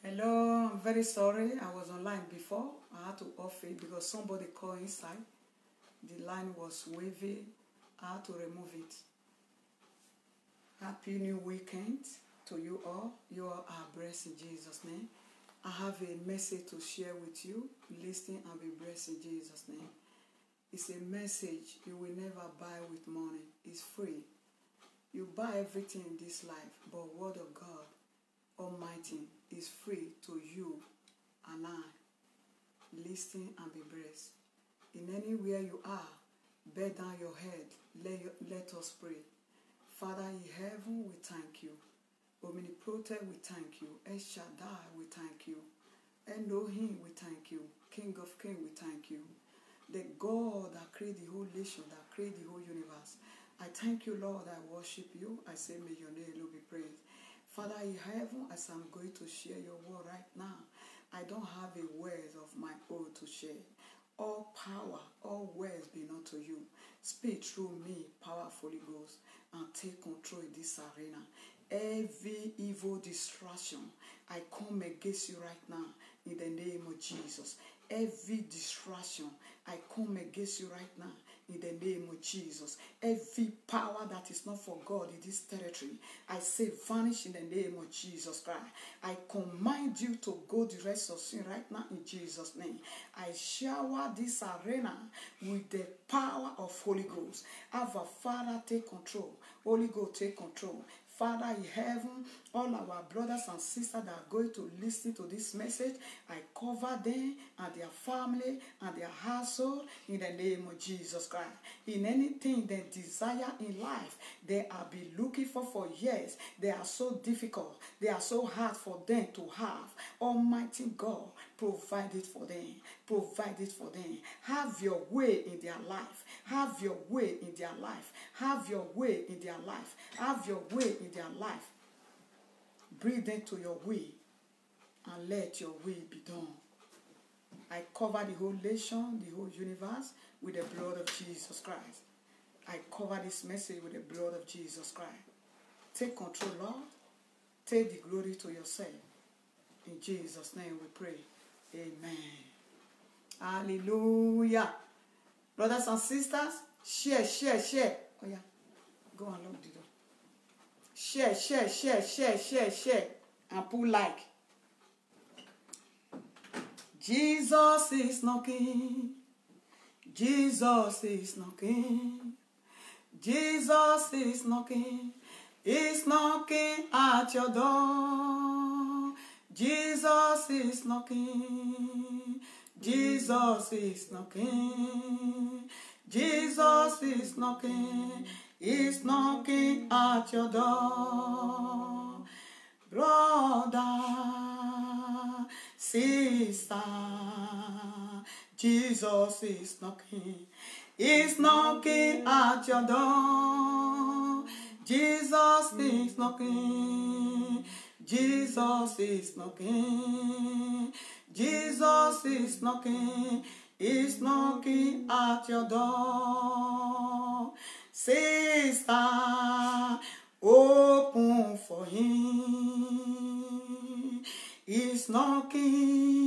Hello, I'm very sorry. I was online before. I had to off it because somebody called inside. The line was wavy. I had to remove it. Happy New Weekend to you all. You all are blessed in Jesus' name. I have a message to share with you. Listen and be blessed in Jesus' name. It's a message you will never buy with money. It's free. You buy everything in this life, but Word of God Almighty is free to you and I. Listen and be blessed. In anywhere you are, bear down your head. Let us pray. Father in heaven, we thank you. Omnipotent, we thank you. El Shaddai, we thank you. Elohim, we thank you. King of Kings, we thank you. The God that created the whole nation, that created the whole universe. I thank you, Lord. I worship you. I say, may your name be praised. Father in heaven, as I'm going to share your word right now, I don't have a word of my own to share. All power, all words be unto you. Speak through me, powerfully Ghost, and take control in this arena. Every evil distraction, I come against you right now in the name of Jesus. Every distraction, I come against you right now in the name of Jesus. Every power that is not for God in this territory, I say vanish in the name of Jesus Christ. I command you to go the rest of sin right now in Jesus' name. I shower this arena with the power of Holy Ghost. Our Father, take control. Holy Ghost, take control. Father in heaven, all our brothers and sisters that are going to listen to this message, I cover them and their family and their household in the name of Jesus Christ. In anything they desire in life, they have been looking for years. They are so difficult. They are so hard for them to have. Almighty God, provide it for them. Provide it for them. Have your way in their life. Have your way in their life. Have your way in their life. Have your way in their life. Breathe into your will and let your will be done. I cover the whole nation, the whole universe with the blood of Jesus Christ. I cover this message with the blood of Jesus Christ. Take control, Lord. Take the glory to yourself. In Jesus' name we pray. Amen. Hallelujah. Brothers and sisters, share. Oh yeah. Go and lock the door. Share. And put like. Jesus is knocking. Jesus is knocking. Jesus is knocking. He's knocking at your door. Jesus is knocking. Jesus is knocking. Jesus is knocking. He's knocking at your door. Brother, sister, Jesus is knocking. He's knocking at your door. Jesus is knocking. Jesus is knocking. Jesus is knocking. He's knocking at your door. Sister, open for him. He's knocking.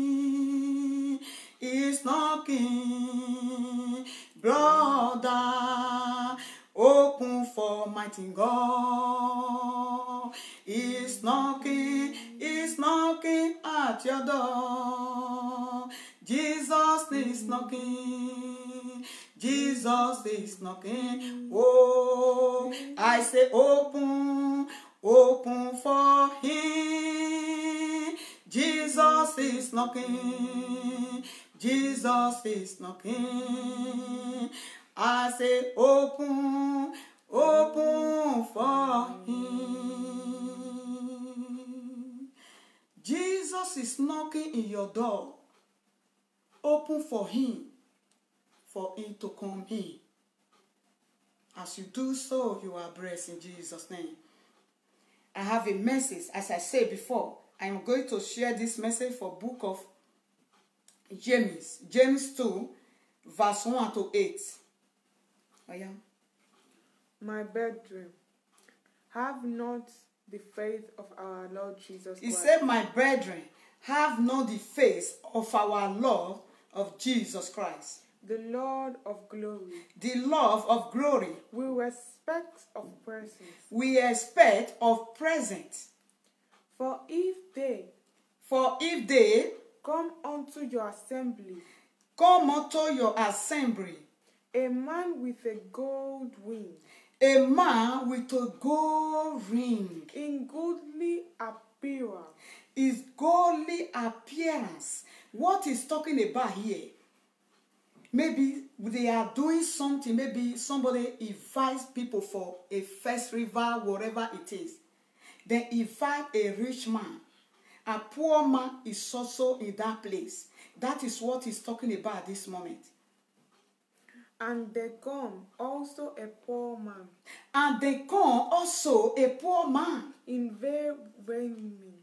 He's knocking. Brother, open for mighty God. He's knocking at your door. Jesus is knocking. Jesus is knocking. Oh, I say open for him. Jesus is knocking. Jesus is knocking. I say open for him. Jesus is knocking in your door. Open for him to come in. As you do so, you are blessed in Jesus' name. I have a message. As I said before, I am going to share this message for book of James 2, verse 1 to 8. I am. My brethren, have not the faith of our Lord Jesus Christ. He said, my brethren, have not the faith of our Lord of Jesus Christ. The Lord of glory. The love of glory. We respect of persons. We expect of present. For if they come unto your assembly, come unto your assembly, a man with a gold ring, a man with a gold ring, in goodly apparel, his godly appearance. What he's talking about here? Maybe they are doing something. Maybe somebody invites people for a festival, whatever it is. They invite a rich man. A poor man is also in that place. That is what he's talking about at this moment. And they come also a poor man. And they come also a poor man. In veiling.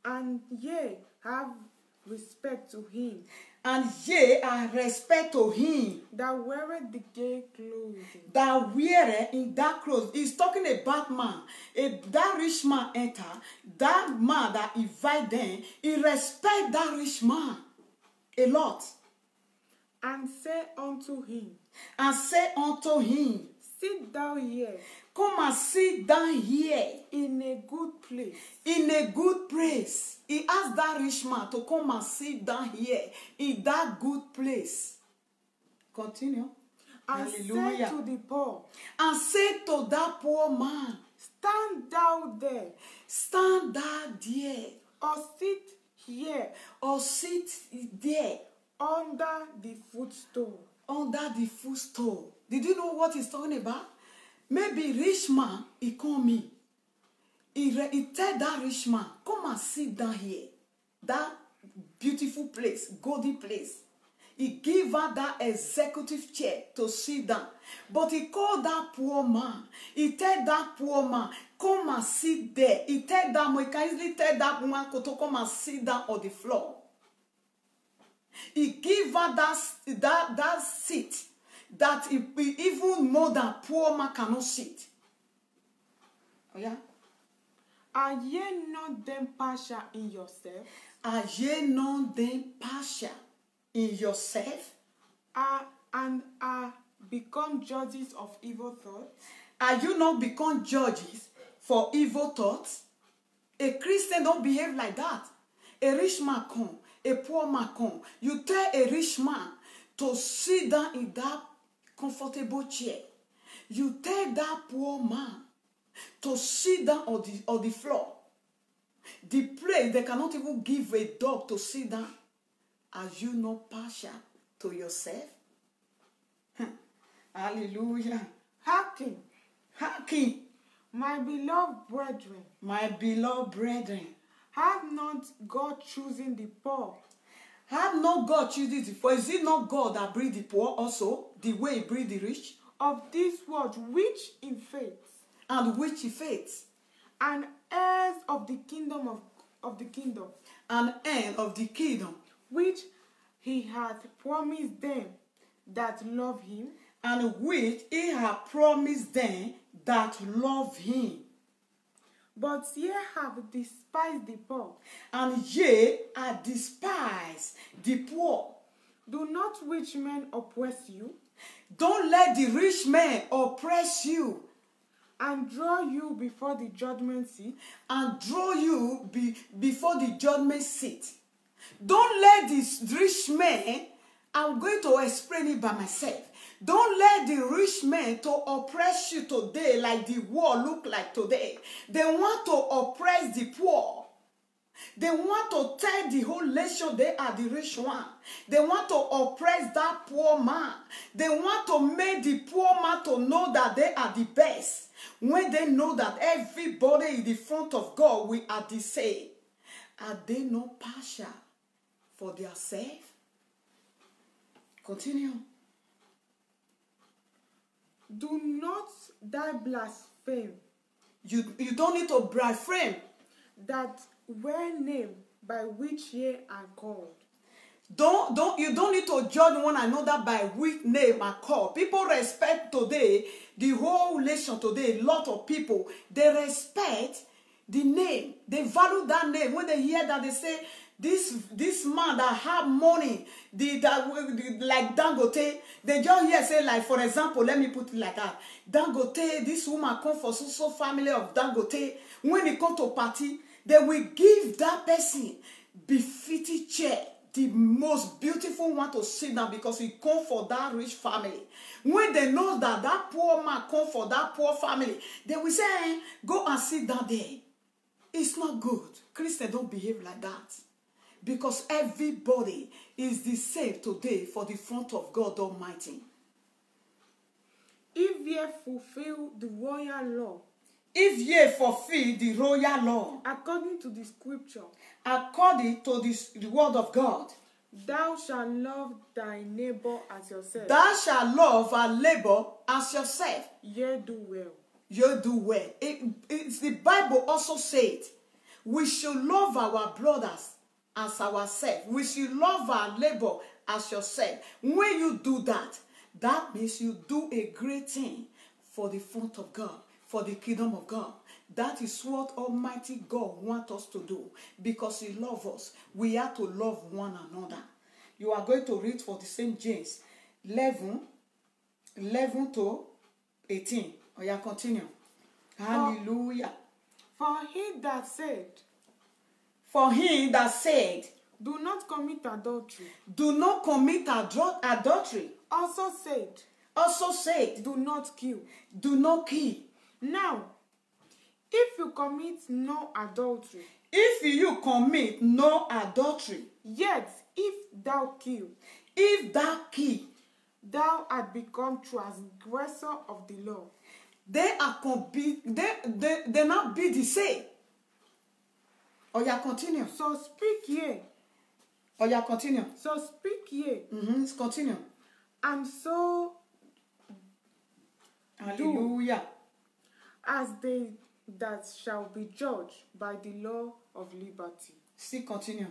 And ye have respect to him. And ye have respect to him. That weareth the gay clothing. That weareth in dark clothes. He's talking about man. If that rich man enter, that man that invite them, he respect that rich man a lot. And say unto him. And say unto him. Sit thou here. Come and sit down here. In a good place. In a good place. He asked that rich man to come and sit down here. In that good place. Continue. And Hallelujah. say to the poor. And say to that poor man. Stand thou there. Stand thou there. Or sit here. Or sit there. Under the footstool. Under the footstool. Did you know what he's talking about? Maybe rich man, he come in. He tell that rich man, come and sit down here. That beautiful place, golden place. He give her that executive chair to sit down. But he called that poor man. He tell that poor man, come and sit there. He tell that man, he can easily tell that woman to come and sit down on the floor. He give her that seat that even more than poor man cannot sit. Oh yeah? Are ye not then partial in yourself? Are ye not then partial in yourself? And are become judges of evil thoughts? Are you not become judges for evil thoughts? A Christian don't behave like that. A rich man come, a poor man come. You tell a rich man to sit down in that comfortable chair. You tell that poor man to sit down on the floor. The place they cannot even give a dog to sit down. Are you not partial to yourself? Hallelujah. Hearken. Hearken. My beloved brethren. My beloved brethren. Have not God chosen the poor? Have not God chosen the poor? Is it not God that breed the poor also? The way he breed the rich? Of this world, which in faith. And which in faith. And heirs of the kingdom of the kingdom. And heir of the kingdom. Which he hath promised them that love him. And which he hath promised them that love him. But ye have despised the poor. And ye have despised the poor. Do not rich men oppress you? Don't let the rich man oppress you. And draw you before the judgment seat. And draw you before the judgment seat. Don't let this rich man, I'm going to explain it by myself. Don't let the rich man to oppress you today like the world look like today. They want to oppress the poor. They want to tell the whole nation they are the rich one. They want to oppress that poor man. They want to make the poor man to know that they are the best. When they know that everybody in the front of God, we are the same. Are they not partial for their self? Continue. Do not thy blaspheme. You don't need to blaspheme. That were name by which ye are called. You don't need to judge one another by which name I call. People respect today, the whole nation today, a lot of people, they respect the name. They value that name. When they hear that, they say, this man that have money, like Dangote, they just hear say, like, for example, let me put it like that. Dangote, this woman come for so family of Dangote. When they come to party, they will give that person befitting chair, the most beautiful one to sit down, because he come for that rich family. When they know that that poor man come for that poor family, they will say, go and sit down there. It's not good. Christians don't behave like that. Because everybody is the same today for the front of God Almighty. If ye fulfill the royal law, if ye fulfill the royal law, according to the scripture, according to the word of God, thou shalt love thy neighbor as yourself. Thou shalt love our neighbor as yourself. Ye do well. You do well. It's the Bible also said, we should love our brothers as ourselves. We should love our neighbor as yourself. When you do that, that means you do a great thing for the front of God, for the kingdom of God. That is what Almighty God wants us to do. Because He loves us, we have to love one another. You are going to read for the same James 11 to 18. Oh, yeah, continue. Hallelujah. For he that said, do not commit adultery, do not commit adultery, also said, do not kill. Do not kill. Now, if you commit no adultery, yet if thou kill, thou art become transgressor of the law. They not be the same. Or you continue. So speak ye. Or you continue. So speak ye. Continue. And so hallelujah. As they that shall be judged by the law of liberty. Still continue.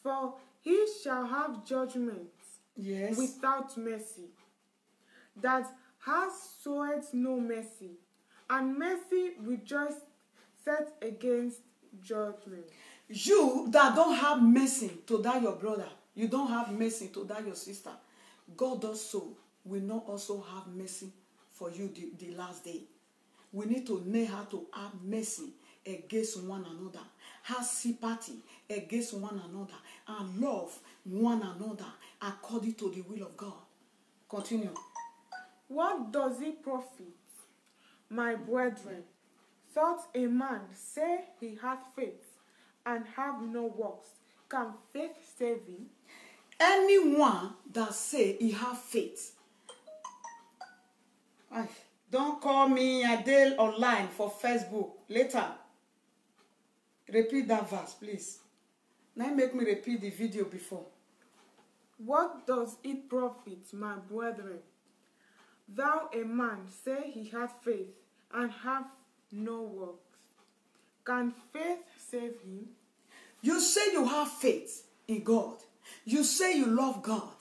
For he shall have judgment, yes, without mercy, that has showed no mercy, and mercy rejoice set against judgment. You that don't have mercy to that your brother, you don't have mercy to that your sister, God also will not also have mercy for you the last day. We need to know how to have mercy against one another, have sympathy against one another, and love one another according to the will of God. Continue. What does it profit, my brethren, thought a man say he hath faith and have no works? Can faith save him? Anyone that say he have faith. Don't call me Adele online for Facebook later. Repeat that verse, please. Now make me repeat the video before. What does it profit, my brethren, thou a man say he hath faith and have no works? Can faith save him? You say you have faith in God. You say you love God.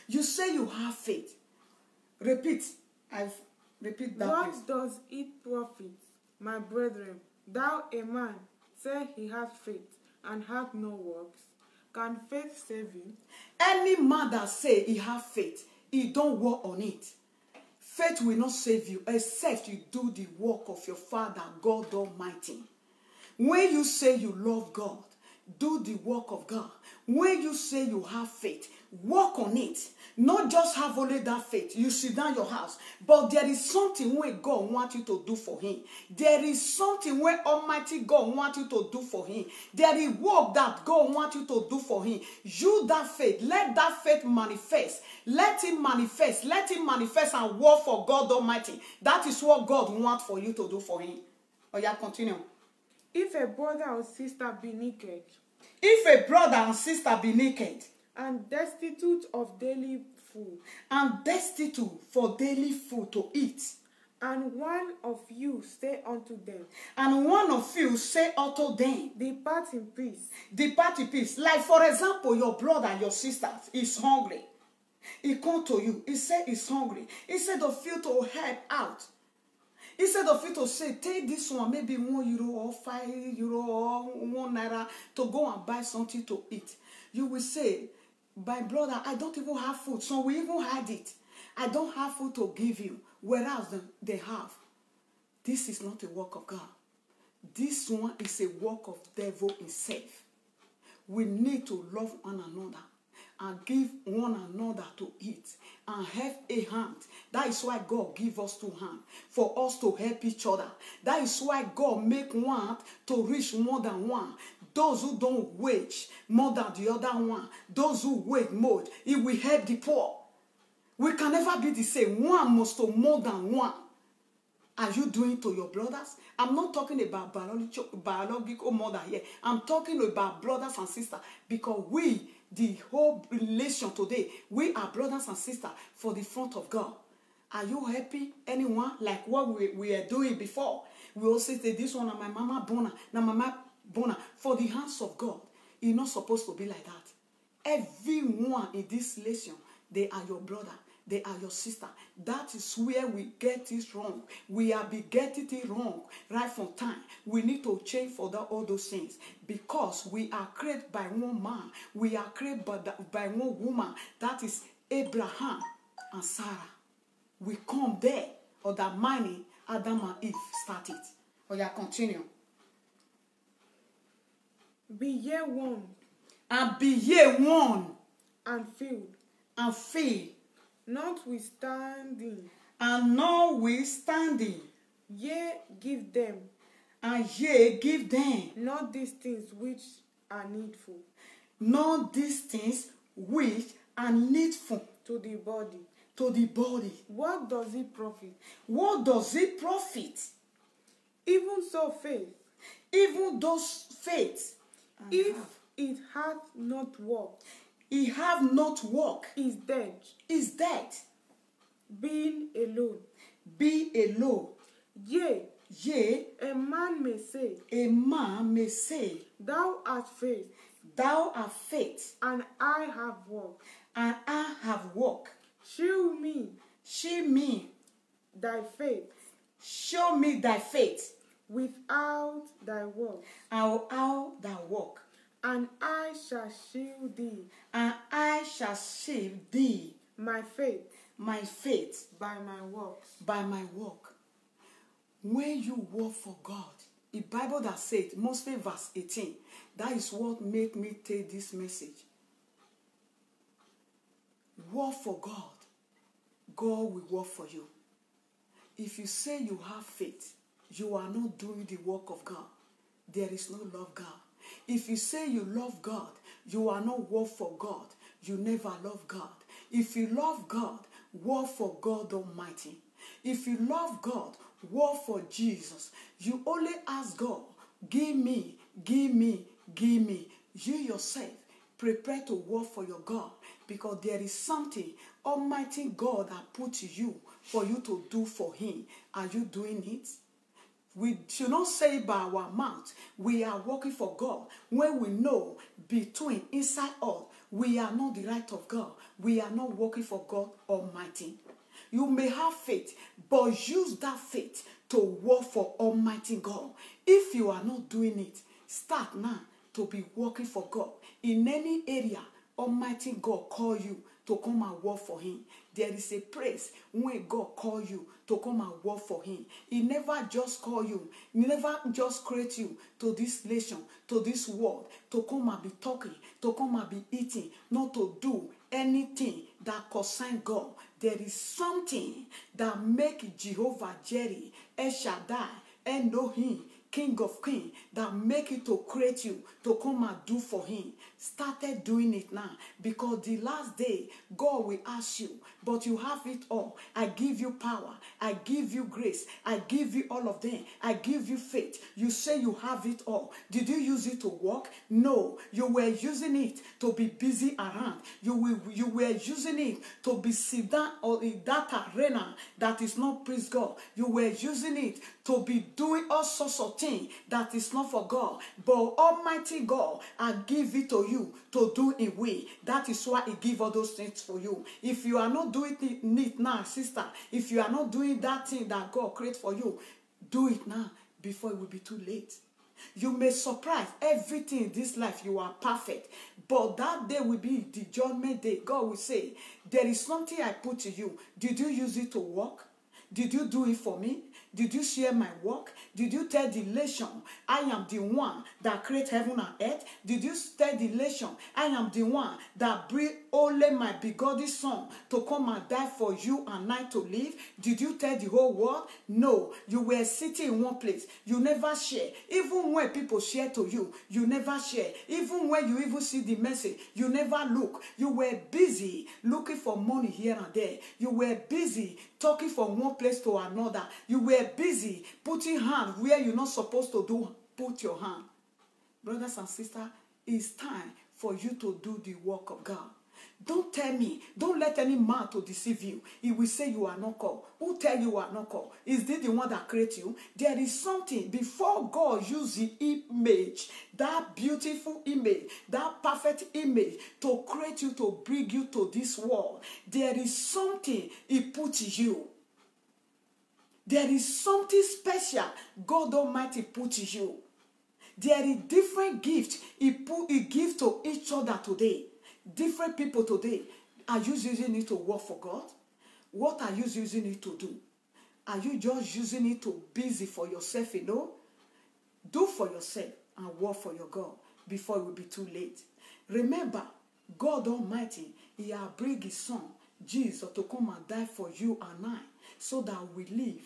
You say you have faith. Repeat. Repeat that. What please. does it profit, my brethren, thou a man say he hath faith and have no works? Can faith save him? Any man that say he have faith, he don't work on it. Faith will not save you except you do the work of your Father, God Almighty. When you say you love God, do the work of God. When you say you have faith, work on it. Not just have only that faith. You sit down your house. But there is something where God wants you to do for Him. There is something where Almighty God wants you to do for Him. There is work that God wants you to do for Him. You that faith. Let that faith manifest. Let it manifest. Let it manifest and work for God Almighty. That is what God wants for you to do for Him. Oh yeah, continue. If a brother or sister be naked, if a brother and sister be naked, and destitute of daily food, and destitute for daily food to eat, And one of you say unto them, And one of you say unto them, Depart in peace. depart in peace. Like for example, your brother, your sister is hungry. He come to you. He said he's hungry. Instead of you to help out, instead of you to say, take this one, maybe €1 or €5 or €1 to go and buy something to eat. You will say, my brother, I don't even have food. So we even had it. I don't have food to give you. Whereas they have. This is not a work of God. This one is a work of devil himself. We need to love one another and give one another to eat and have a hand. That is why God give us 2 hands, for us to help each other. That is why God make one to reach more than one. Those who don't wage more than the other one, those who wage more, it will help the poor. We can never be the same. One must do more than one. Are you doing to your brothers? I'm not talking about biological mother here. I'm talking about brothers and sisters, because we, the whole relation today, we are brothers and sisters for the front of God. Are you happy? Anyone? Like what we are doing before. We also say, this one, my mama bona, na mama bona. For the hands of God, it's not supposed to be like that. Everyone in this relation, they are your brother. They are your sister. That is where we get it wrong. We are getting it wrong right from time. We need to change for all those things, because we are created by one man. We are created by one woman. That is Abraham and Sarah. We come there, or that money Adam and Eve started. Oh yeah, continue. Be ye one. And be ye one. And filled. And filled. Notwithstanding. And notwithstanding. Ye give them. And ye give them. Not these things which are needful. Not these things which are needful. To the body. To the body. What does it profit? What does it profit? Even so faith. Even those faith. If it hath not worked. It have not work. Is dead. Is dead. Being alone. Be alone. Yea. Yea. A man may say. A man may say. Thou art faith. Thou art faith. And I have work. And I have work. Shew me. Shew me. Thy faith. Show me thy faith. Without thy work. And without thy work. And I shall shew thee. And I shall shew thee. My faith. My faith. By my works. By my work. When you work for God, the Bible that said, mostly verse 18, that is what made me take this message. Work for God. God will work for you. If you say you have faith, you are not doing the work of God. There is no love God. If you say you love God, you are not work for God. You never love God. If you love God, work for God Almighty. If you love God, work for Jesus. You only ask God, give me, give me, give me. You yourself prepare to work for your God, because there is something Almighty God that put to you for you to do for Him. Are you doing it? We should not say by our mouth we are working for God when we know between inside us we are not the right of God. We are not working for God Almighty. You may have faith, but use that faith to work for Almighty God. If you are not doing it, start now to be working for God. In any area Almighty God call you to come and work for Him. There is a place when God call you to come and work for Him. He never just call you. He never just create you to this nation, to this world, to come and be talking, to come and be eating, not to do anything that concern God. There is something that make Jehovah Jireh, El Shaddai, Elohim King of Kings, that make it to create you, to come and do for him, started doing it now. Because the last day, God will ask you, but you have it all. I give you power. I give you grace. I give you all of them. I give you faith. You say you have it all. Did you use it to work? No. You were using it to be busy around. You were using it to be sit down or in that arena that is not praise God. You were using it to be doing all sorts of things that is not for God. But Almighty God, I give it to you to do in way. That is why He give all those things for you. If you are not doing it now, sister, if you are not doing that thing that God created for you, do it now before it will be too late. You may surprise everything in this life. You are perfect. But that day will be the judgment day. God will say, there is something I put to you. Did you use it to work? Did you do it for me? Did you share my work? Did you tell the nation, I am the one that created heaven and earth? Did you tell the nation, I am the one that breathed only my begotten Son to come and die for you and I to live? Did you tell the whole world? No. You were sitting in one place. You never share. Even when people share to you, you never share. Even when you even see the message, you never look. You were busy looking for money here and there. You were busy talking from one place to another. You were busy putting hand where you're not supposed to put your hand. Brothers and sisters, it's time for you to do the work of God. Don't tell me, don't let any man to deceive you. He will say you are not called. Who tell you are not called? Is this the one that created you? There is something before God used the image, that beautiful image, that perfect image to create you, to bring you to this world. There is something He put in you. There is something special God Almighty put in you. There is different gifts He gives to each other today. Different people today. Are you using it to work for God? What are you using it to do? Are you just using it to busy for yourself, you know? Do for yourself and work for your God before it will be too late. Remember, God Almighty, He has bring His Son, Jesus, to come and die for you and I, so that we live.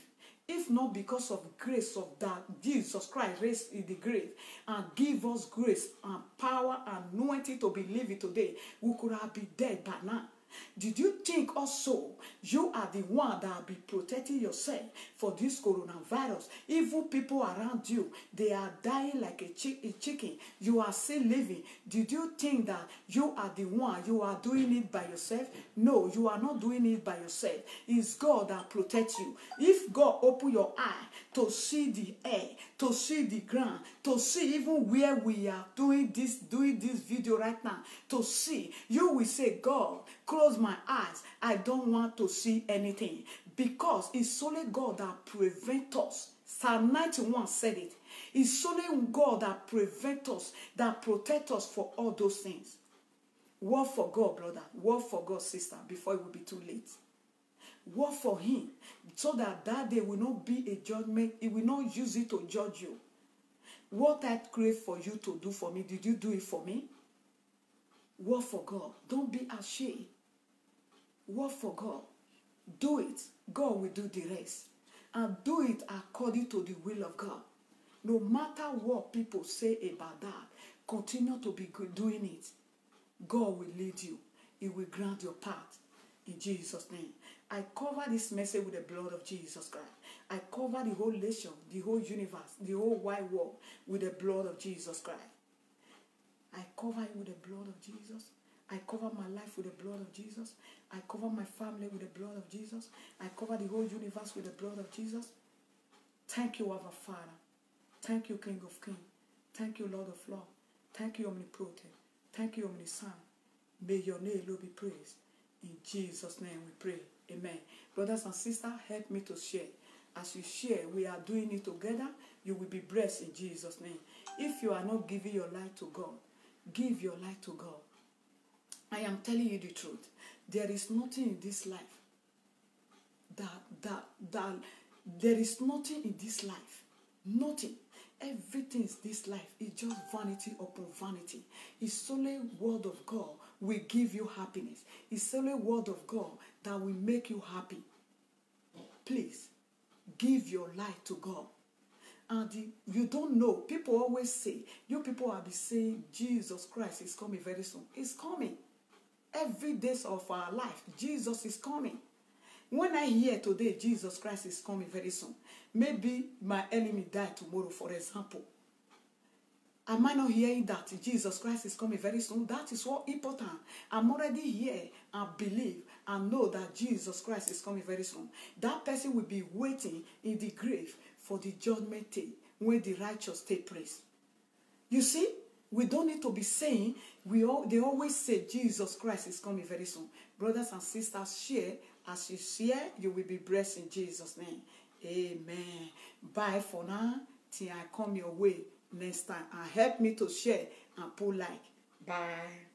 If not because of grace of that Jesus Christ raised in the grave and give us grace and power and anointing to be living today, we could have been dead by now. Did you think also you are the one that will be protecting yourself for this coronavirus? Evil people around you, they are dying like a chicken. You are still living. Did you think that you are the one, you are doing it by yourself? No, you are not doing it by yourself. It's God that protects you. If God open your eye to see the air, to see the ground, to see even where we are doing this video right now, to see, you will say, God, close my eyes. I don't want to see anything. Because it's only God that prevents us. Psalm 91 said it. It's only God that prevents us, that protects us for all those things. Work for God, brother. Work for God, sister, before it will be too late. Work for Him, so that day will not be a judgment. He will not use it to judge you. What I crave for you to do for me, did you do it for me? Work for God. Don't be ashamed. Work for God. Do it. God will do the rest. And do it according to the will of God. No matter what people say about that, continue to be doing it. God will lead you. He will grant your path. In Jesus' name. I cover this message with the blood of Jesus Christ. I cover the whole nation, the whole universe, the whole wide world with the blood of Jesus Christ. I cover it with the blood of Jesus. I cover my life with the blood of Jesus. I cover my family with the blood of Jesus. I cover the whole universe with the blood of Jesus. Thank you, Abba Father. Thank you, King of Kings. Thank you, Lord of Lords. Thank you, Omnipotent. Thank you, Omniscient. May your name, Lord, be praised. In Jesus' name we pray. Amen. Brothers and sisters, help me to share. As you share, we are doing it together. You will be blessed in Jesus' name. If you are not giving your life to God, give your life to God. I am telling you the truth. There is nothing in this life there is nothing in this life. Nothing. Everything in this life is just vanity upon vanity. It's only word of God will give you happiness. It's only word of God that will make you happy. Please, give your life to God. And you don't know. People always say, you people have been saying Jesus Christ is coming very soon. It's coming. Every day of our life, Jesus is coming. When I hear today, Jesus Christ is coming very soon, maybe my enemy die tomorrow, for example. Am I not hearing that Jesus Christ is coming very soon? That is what important. I'm already here and believe and know that Jesus Christ is coming very soon. That person will be waiting in the grave for the judgment day when the righteous take place. You see, we don't need to be saying, they always say Jesus Christ is coming very soon. Brothers and sisters, share. As you share, you will be blessed in Jesus' name. Amen. Bye for now till I come your way next time. And help me to share and put like. Bye.